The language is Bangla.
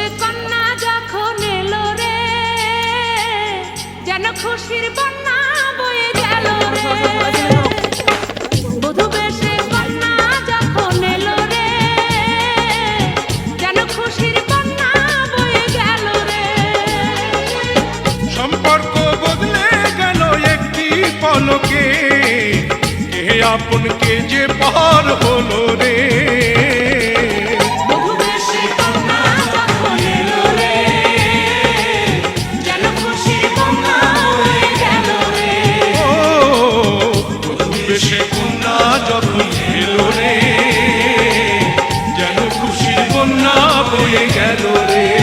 বেশে কন্যা যখন এলো রে, যেন খুশির বন্যা বয়ে গেল রে। বধূ বেশে কন্যা যখন এলো রে, যেন খুশির বন্যা বয়ে গেল রে। সম্পর্ক বদলে গেল একটি পলকে, কে আপন কে যে পর হলো রে। সে কন্যা যখন এলো রে, যেন খুশির বন্যা বয়ে গেল রে।